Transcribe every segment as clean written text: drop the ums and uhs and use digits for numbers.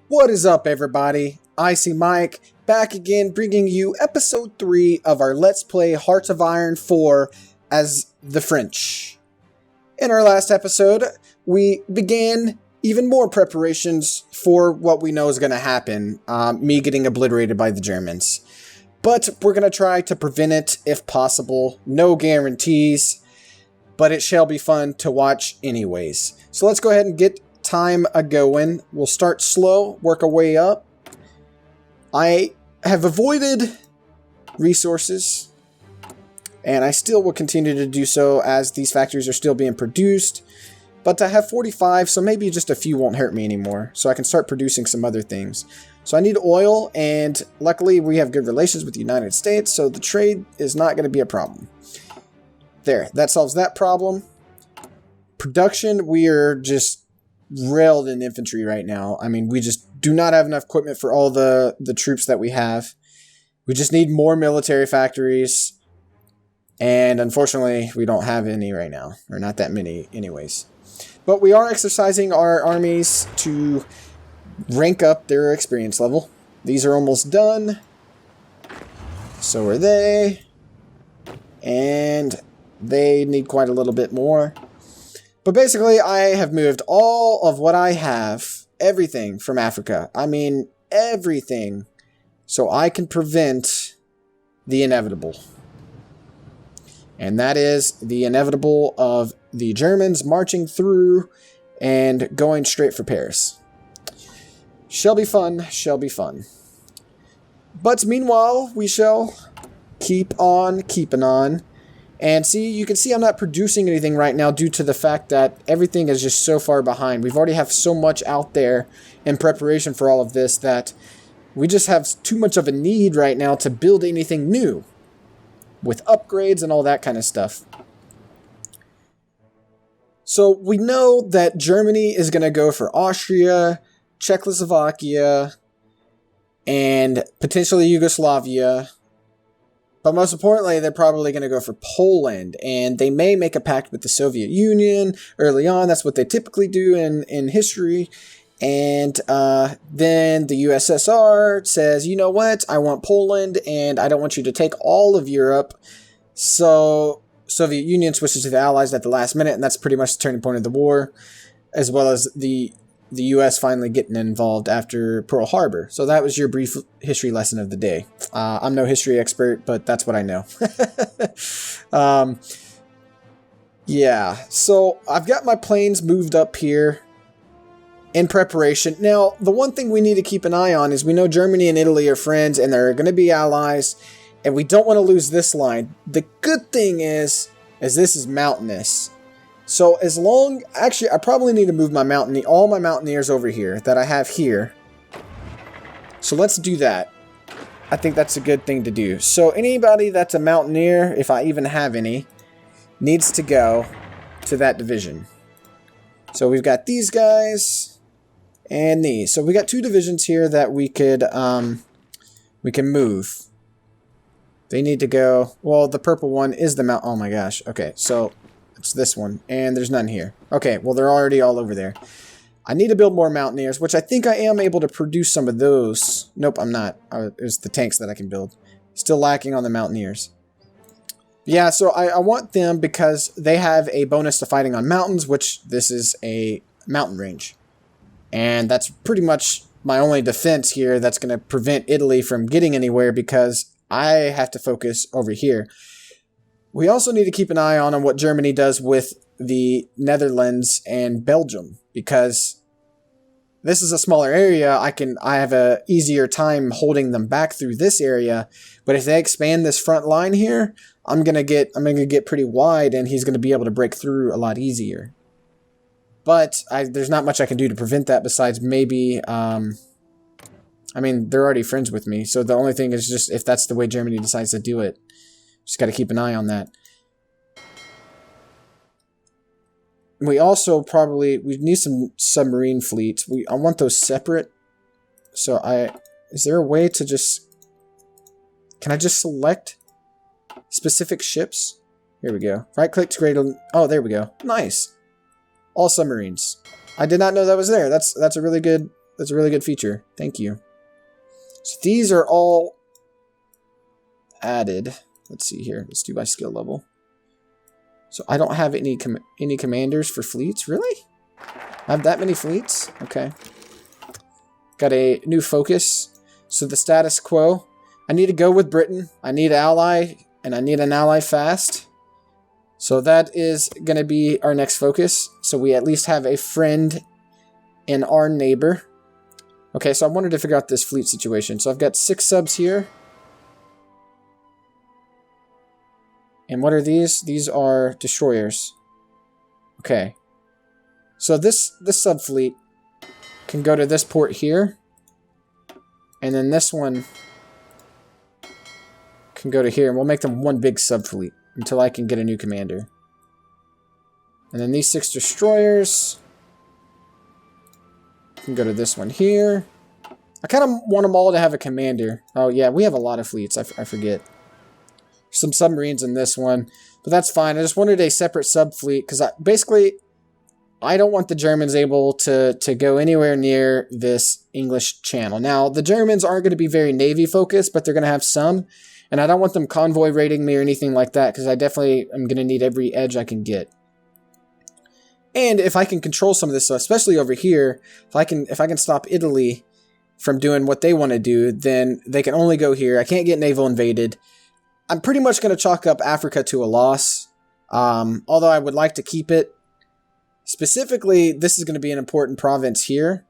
What is up, everybody? Icyymike back again, bringing you episode 3 of our Let's Play Hearts of Iron 4 as the French. In our last episode, we began even more preparations for what we know is going to happen, me getting obliterated by the Germans. But we're going to try to prevent it if possible. No guarantees, but it shall be fun to watch anyways. So let's go ahead and get time a-going. We'll start slow, work our way up. I have avoided resources, and I still will continue to do so as these factories are still being produced. But I have 45, so maybe just a few won't hurt me anymore, so I can start producing some other things. So I need oil, and luckily we have good relations with the United States, so the trade is not going to be a problem. There, that solves that problem. Production, we are just railed in infantry right now. I mean, we just do not have enough equipment for all the troops that we have. We just need more military factories. And unfortunately, we don't have any right now. Or not that many anyways. But we are exercising our armies to rank up their experience level. These are almost done. So are they. And they need quite a little bit more. But basically, I have moved all of what I have, everything from Africa. I mean, everything. So I can prevent the inevitable. And that is the inevitable of the Germans marching through and going straight for Paris. Shall be fun, shall be fun. But meanwhile, we shall keep on keeping on. And see, you can see I'm not producing anything right now due to the fact that everything is just so far behind. We've already have so much out there in preparation for all of this that we just have too much of a need right now to build anything new with upgrades and all that kind of stuff. So we know that Germany is going to go for Austria, Czechoslovakia, and potentially Yugoslavia. But most importantly, they're probably going to go for Poland, and they may make a pact with the Soviet Union early on. That's what they typically do in history. And then the USSR says, you know what, I want Poland, and I don't want you to take all of Europe. So Soviet Union switches to the Allies at the last minute, and that's pretty much the turning point of the war, as well as the U.S. finally getting involved after Pearl Harbor. So that was your brief history lesson of the day. I'm no history expert, but that's what I know. Yeah, so I've got my planes moved up here in preparation. Now, the one thing we need to keep an eye on is we know Germany and Italy are friends, and they're going to be allies, and we don't want to lose this line. The good thing is this is mountainous. So as long, actually, I probably need to move my all my mountaineers over here that I have here. So let's do that. I think that's a good thing to do. So anybody that's a mountaineer, if I even have any, needs to go to that division. So we've got these guys and these. So we got 2 divisions here that we can move. They need to go. Well, the purple one is the mount. Oh my gosh. Okay, so it's this one, and there's none here. Okay, well, they're already all over there. I need to build more Mountaineers, which I think I am able to produce some of those. Nope, I'm not. It's the tanks that I can build. Still lacking on the Mountaineers. Yeah, so I want them because they have a bonus to fighting on mountains, which this is a mountain range. And that's pretty much my only defense here that's going to prevent Italy from getting anywhere because I have to focus over here. We also need to keep an eye on what Germany does with the Netherlands and Belgium, because this is a smaller area. I have a easier time holding them back through this area. But if they expand this front line here, I'm gonna get pretty wide, and he's gonna be able to break through a lot easier. But there's not much I can do to prevent that besides maybe. I mean, they're already friends with me, so the only thing is just if that's the way Germany decides to do it. Just got to keep an eye on that. We also we need some submarine fleets. I want those separate. So is there a way to can I just select specific ships? Here we go. Right click to create oh, there we go. Nice. All submarines. I did not know that was there. That's a really good That's a really good feature. Thank you. So these are all added. Let's see here. Let's do by skill level. So I don't have any commanders for fleets. Really? I have that many fleets? Okay. Got a new focus. So the status quo. I need to go with Britain. I need an ally, and I need an ally fast. So that is going to be our next focus. So we at least have a friend in our neighbor. Okay, so I wanted to figure out this fleet situation. So I've got 6 subs here. And what are these? These are destroyers. Okay. So this sub fleet can go to this port here. And then this one can go to here. And we'll make them one big sub fleet until I can get a new commander. And then these 6 destroyers can go to this one here. I kind of want them all to have a commander. Oh yeah, we have a lot of fleets. I forget. Some submarines in this one, but that's fine. I just wanted a separate sub fleet because I don't want the Germans able to go anywhere near this English channel. Now, the Germans aren't going to be very Navy focused, but they're going to have some, and I don't want them convoy raiding me or anything like that because I definitely am going to need every edge I can get. And if I can control some of this stuff, especially over here, if I can stop Italy from doing what they want to do, then they can only go here. I can't get naval invaded. I'm pretty much going to chalk up Africa to a loss, although I would like to keep it. Specifically, this is going to be an important province here.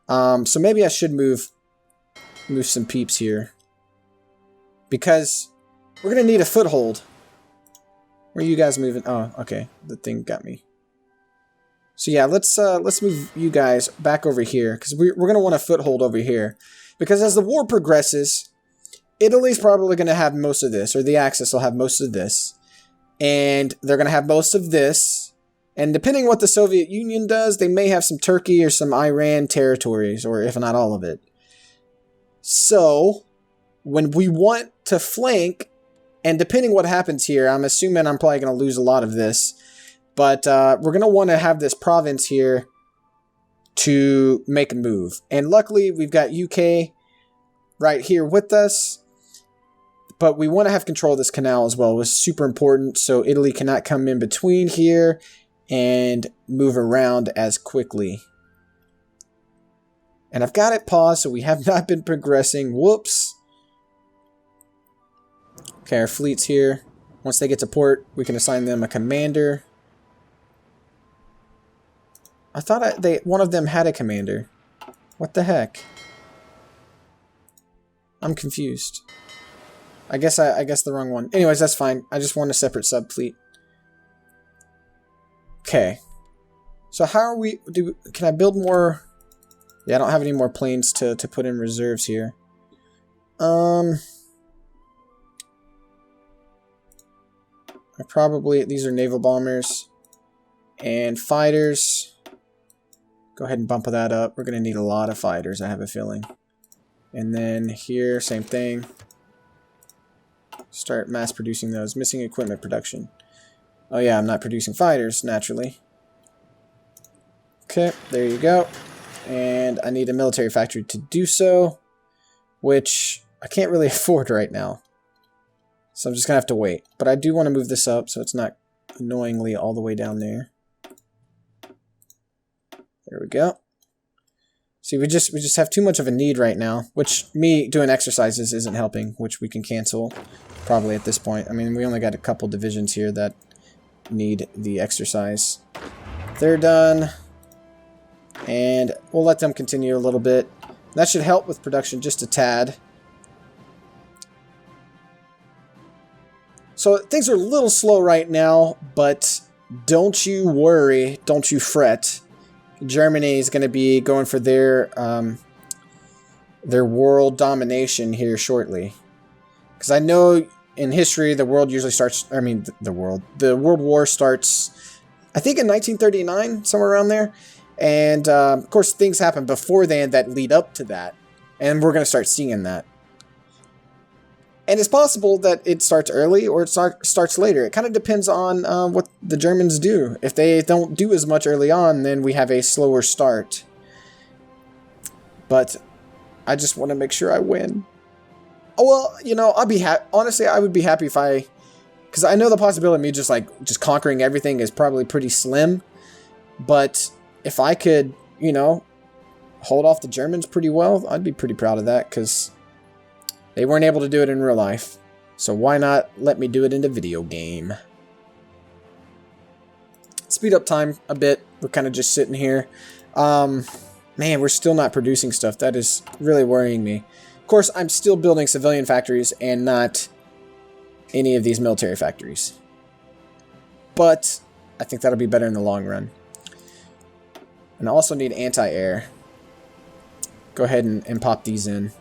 So maybe I should move some peeps here. Because we're going to need a foothold. Where are you guys moving? Oh, okay. The thing got me. So yeah, let's move you guys back over here. Because we're going to want a foothold over here. Because as the war progresses, Italy's probably going to have most of this. Or the Axis will have most of this. And they're going to have most of this. And depending what the Soviet Union does, they may have some Turkey or some Iran territories, or if not all of it. So, when we want to flank, and depending what happens here, I'm assuming I'm probably going to lose a lot of this, but we're going to want to have this province here to make a move. And luckily, we've got UK right here with us, but we want to have control of this canal as well. It was super important, so Italy cannot come in between here and move around as quickly. And I've got it paused, so we have not been progressing. Whoops. Okay, our fleet's here. Once they get to port, we can assign them a commander. I thought one of them had a commander. What the heck? I'm confused. I guess the wrong one. Anyways, that's fine. I just want a separate sub fleet. Okay. So how are we... Can I build more... Yeah, I don't have any more planes to put in reserves here. I probably... These are naval bombers. And fighters. Go ahead and bump that up. We're going to need a lot of fighters, I have a feeling. And then here, same thing. Start mass producing those. Missing equipment production. Oh yeah, I'm not producing fighters, naturally. Okay, there you go. And I need a military factory to do so, which I can't really afford right now. So I'm just going to have to wait. But I do want to move this up so it's not annoyingly all the way down there. There we go. See, we just have too much of a need right now, which me doing exercises isn't helping, which we can cancel probably at this point. I mean, we only got a couple divisions here that need the exercise. They're done. And we'll let them continue a little bit. That should help with production just a tad. So things are a little slow right now, but don't you worry, don't you fret. Germany is going to be going for their world domination here shortly. Because I know in history the world usually starts, the World War starts, I think in 1939, somewhere around there. And of course things happen before then that lead up to that. And we're going to start seeing that. And it's possible that it starts early or it starts later. It kind of depends on what the Germans do. If they don't do as much early on, then we have a slower start. But I just want to make sure I win. Oh, well, you know, I'll be happy. Honestly, I would be happy if I... Because I know the possibility of me just conquering everything is probably pretty slim. But if I could, you know, hold off the Germans pretty well, I'd be pretty proud of that. Because they weren't able to do it in real life. So why not let me do it in the video game? Speed up time a bit. We're kind of just sitting here. Man, we're still not producing stuff. That is really worrying me. Of course, I'm still building civilian factories and not any of these military factories. But I think that'll be better in the long run. And I also need anti-air. Go ahead and pop these in.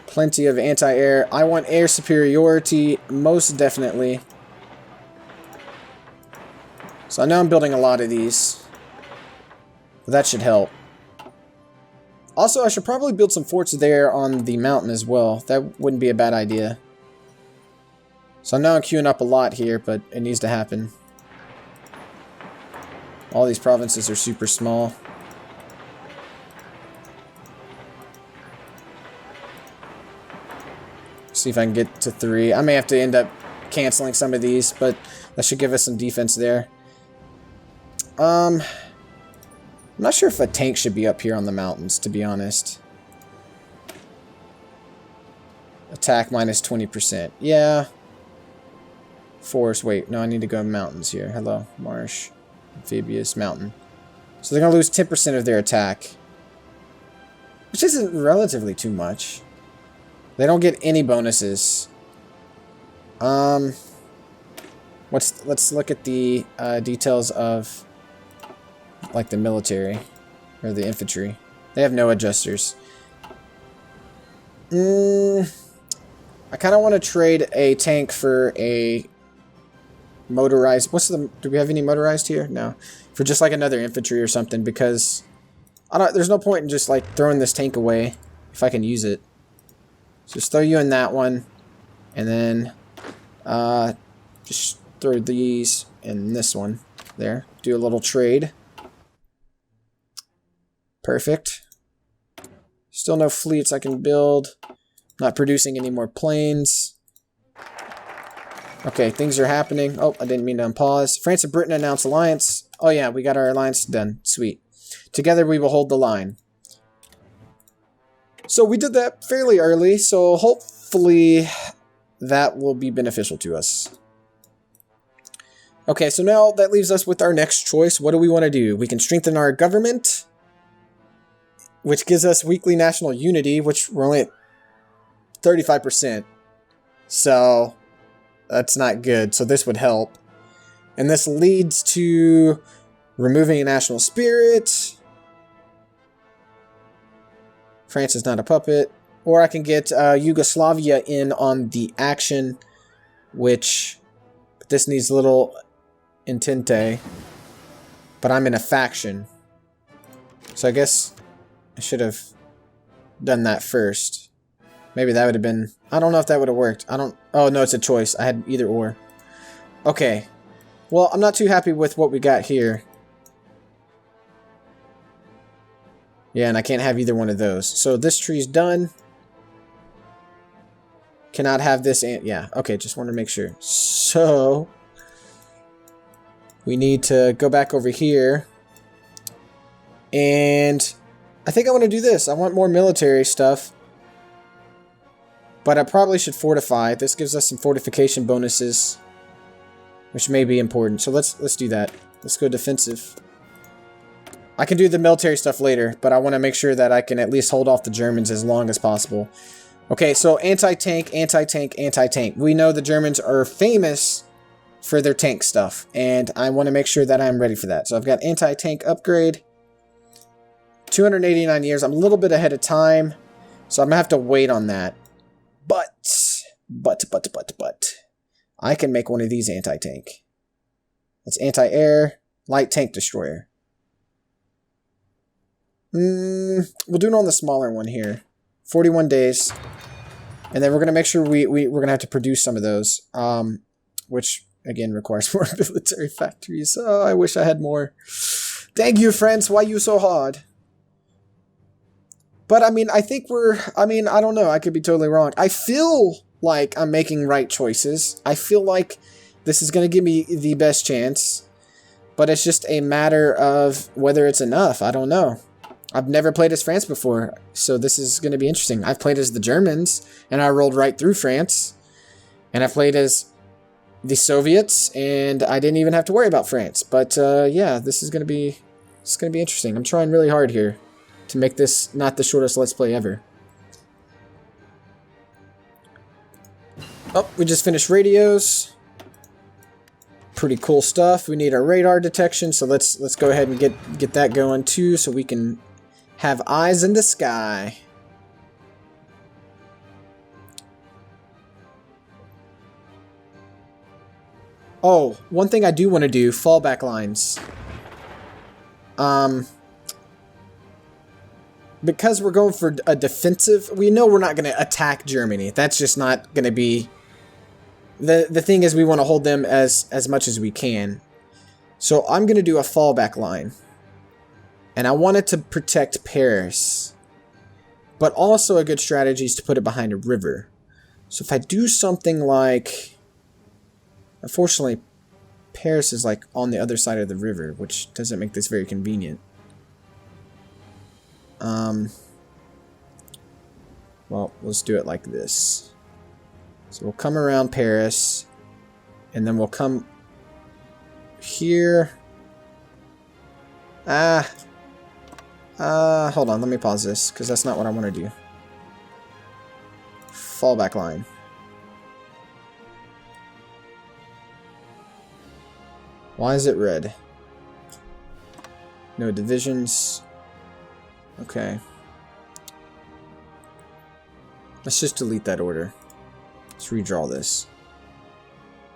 Plenty of anti-air. I want air superiority, most definitely. So I know I'm building a lot of these. But that should help. Also, I should probably build some forts there on the mountain as well. That wouldn't be a bad idea. So I know I'm queuing up a lot here, but it needs to happen. All these provinces are super small. See if I can get to 3. I may have to end up canceling some of these, but that should give us some defense there. I'm not sure if a tank should be up here on the mountains, to be honest. Attack minus 20%. Yeah. Forest. Wait, no, I need to go mountains here. Hello, marsh. Amphibious mountain. So they're going to lose 10% of their attack. Which isn't relatively too much. They don't get any bonuses. Let's look at the details of like the military or the infantry. They have no adjusters. I kind of want to trade a tank for a motorized. Do we have any motorized here? No. For just like another infantry or something, because there's no point in just like throwing this tank away if I can use it. So just throw you in that one, and then just throw these in this one. There. Do a little trade. Perfect. Still no fleets I can build. Not producing any more planes. Okay, things are happening. Oh, I didn't mean to unpause. France and Britain announced alliance. Oh yeah, we got our alliance done. Sweet. Together we will hold the line. So we did that fairly early, so hopefully that will be beneficial to us. Okay, so now that leaves us with our next choice. What do we want to do? We can strengthen our government, which gives us weekly national unity, which we're only at 35%. So that's not good. So this would help. And this leads to removing a national spirit. France is not a puppet. Or I can get Yugoslavia in on the action, which this needs a little entente. But I'm in a faction. So I guess I should have done that first. Maybe that would have been... I don't know if that would have worked. Oh, no, it's a choice. I had either or. Okay. Well, I'm not too happy with what we got here. Yeah, and I can't have either one of those. So this tree's done. Cannot have this... Yeah, okay, just wanted to make sure. So... we need to go back over here. And... I think I want to do this. I want more military stuff. But I probably should fortify. This gives us some fortification bonuses, which may be important. So let's do that. Let's go defensive. I can do the military stuff later, but I want to make sure that I can at least hold off the Germans as long as possible. Okay, so anti-tank, anti-tank, anti-tank. We know the Germans are famous for their tank stuff, and I want to make sure that I'm ready for that. So I've got anti-tank upgrade. 289 years. I'm a little bit ahead of time, so I'm going to have to wait on that. But, I can make one of these anti-tank. That's anti-air, light tank destroyer. We'll do it on the smaller one here. 41 days. And then we're going to make sure we're going to have to produce some of those. Which again, requires more military factories. Oh, I wish I had more. Thank you, France. Why you so hard? But, I mean, I think I don't know. I could be totally wrong. I feel like I'm making right choices. I feel like this is going to give me the best chance. But it's just a matter of whether it's enough. I don't know. I've never played as France before, so this is going to be interesting. I've played as the Germans, and I rolled right through France. And I played as the Soviets, and I didn't even have to worry about France. But yeah, this is going to be interesting. I'm trying really hard here to make this not the shortest Let's Play ever. Oh, we just finished radios. Pretty cool stuff. We need our radar detection, so let's go ahead and get that going too, so we can have eyes in the sky. Oh, one thing I do want to do, fallback lines. Because we're going for a defensive, we know we're not going to attack Germany. That's just not going to be... The thing is, we want to hold them as much as we can. So I'm going to do a fallback line. And I want it to protect Paris. But also a good strategy is to put it behind a river. So if I do something like... Unfortunately, Paris is like on the other side of the river, which doesn't make this very convenient. Well, let's do it like this. So we'll come around Paris, and then we'll come here. Hold on, let me pause this, because that's not what I want to do. Fallback line. Why is it red? No divisions. Okay. Let's just delete that order. Let's redraw this.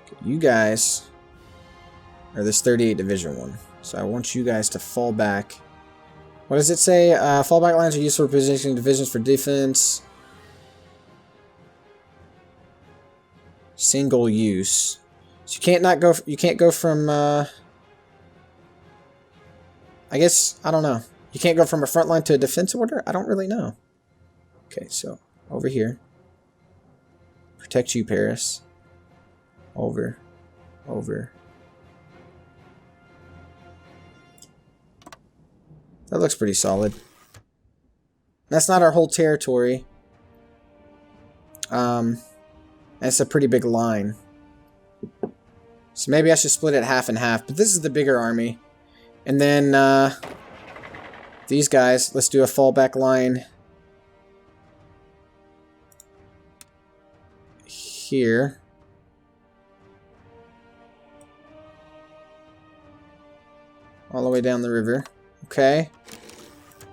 Okay, you guys are this 38 Division 1. So I want you guys to fall back. What does it say? Fallback lines are used for positioning divisions for defense. Single use. So you can't go from I guess, I don't know. You can't go from a front line to a defense order? I don't really know. Okay, so over here. Protect you, Paris. Over. That looks pretty solid. That's not our whole territory. That's a pretty big line. So maybe I should split it half and half. But this is the bigger army. And then these guys, let's do a fallback line here. All the way down the river. Okay.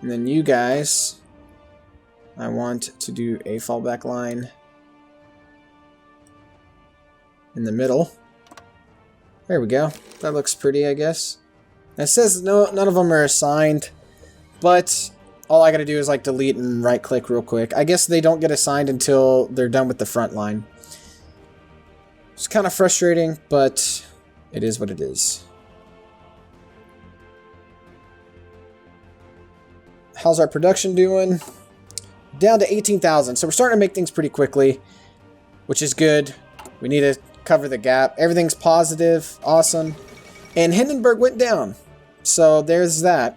And then you guys, I want to do a fallback line in the middle. There we go. That looks pretty, I guess. It says none of them are assigned, but all I gotta do is like delete and right click real quick. I guess they don't get assigned until they're done with the front line. It's kind of frustrating, but it is what it is. How's our production doing? Down to 18,000. So we're starting to make things pretty quickly, which is good. We need to cover the gap. Everything's positive. Awesome. And Hindenburg went down. So there's that.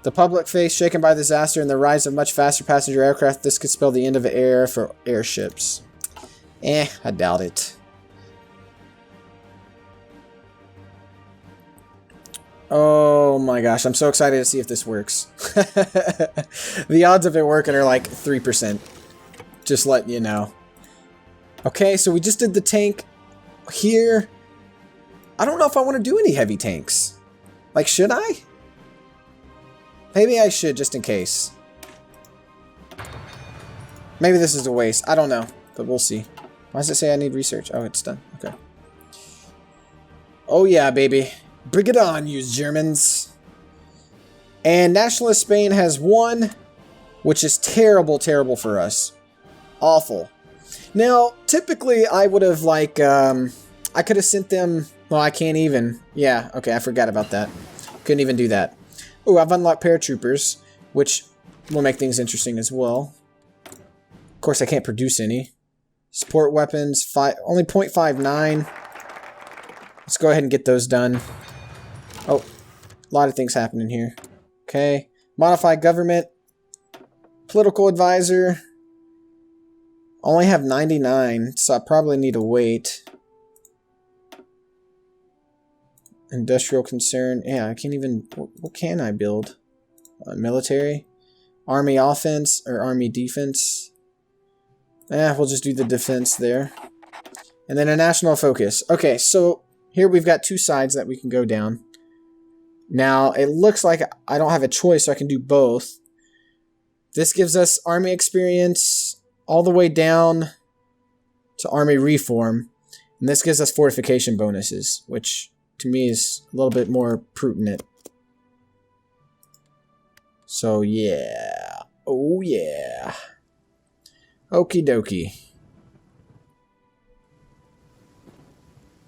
The public face shaken by disaster and the rise of much faster passenger aircraft. This could spell the end of an era for airships. I doubt it. Oh my gosh, I'm so excited to see if this works. The odds of it working are like 3%. Just letting you know. Okay, so we just did the tank here. I don't know if I want to do any heavy tanks. Like, should I? Maybe I should, just in case. Maybe this is a waste. I don't know, but we'll see. Why does it say I need research? Oh, it's done. Okay. Oh yeah, baby. Bring it on, you Germans. And Nationalist Spain has won, which is terrible, terrible for us. Awful. Now, typically I would have, like, I could have sent them... Well, I can't even. Yeah, okay, I forgot about that. Couldn't even do that. Oh, I've unlocked paratroopers, which will make things interesting as well. Of course, I can't produce any. Support weapons, only 0.59. Let's go ahead and get those done. Oh, a lot of things happening here. Okay. Modify government. Political advisor. Only have 99, so I probably need to wait. Industrial concern. Yeah, I can't even... What can I build? Military? Army offense or army defense? We'll just do the defense there. And then a national focus. Okay, so here we've got two sides that we can go down. Now, it looks like I don't have a choice, so I can do both. This gives us army experience all the way down to army reform. And this gives us fortification bonuses, which to me is a little bit more prudent. So, yeah. Oh, yeah. Okie dokie.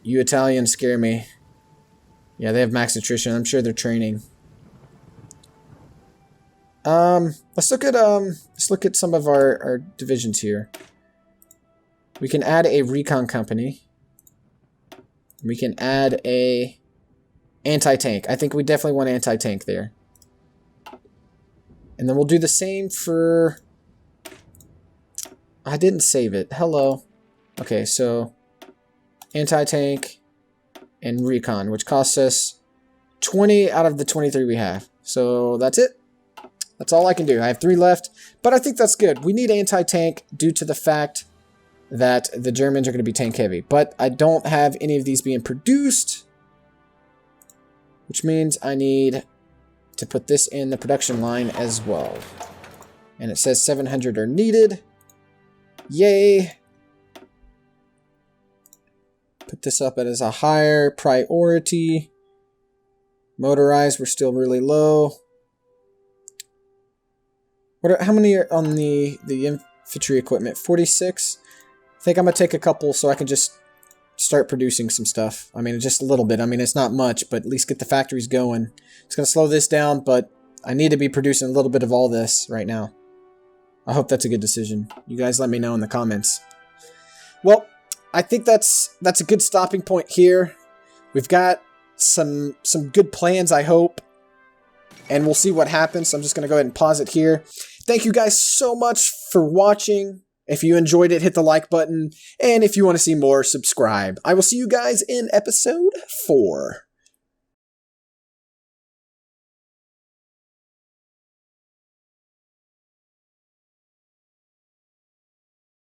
You Italians scare me. Yeah, they have max attrition. I'm sure they're training. Let's look at some of our divisions here. We can add a recon company. We can add a anti-tank. I think we definitely want anti-tank there. And then we'll do the same for... I didn't save it. Hello. Okay, so anti-tank and recon, which costs us 20 out of the 23 we have. So that's it. That's all I can do. I have 3 left, but I think that's good. We need anti-tank due to the fact that the Germans are going to be tank heavy, but I don't have any of these being produced, which means I need to put this in the production line as well. And it says 700 are needed. Yay. Put this up as a higher priority. Motorized, we're still really low. How many are on the infantry equipment? 46? I think I'm going to take a couple so I can just start producing some stuff. I mean, just a little bit. I mean, it's not much, but at least get the factories going. It's going to slow this down, but I need to be producing a little bit of all this right now. I hope that's a good decision. You guys let me know in the comments. Well, I think that's a good stopping point here. We've got some good plans, I hope. And we'll see what happens. So I'm just going to go ahead and pause it here. Thank you guys so much for watching. If you enjoyed it, hit the like button. And if you want to see more, subscribe. I will see you guys in episode 4.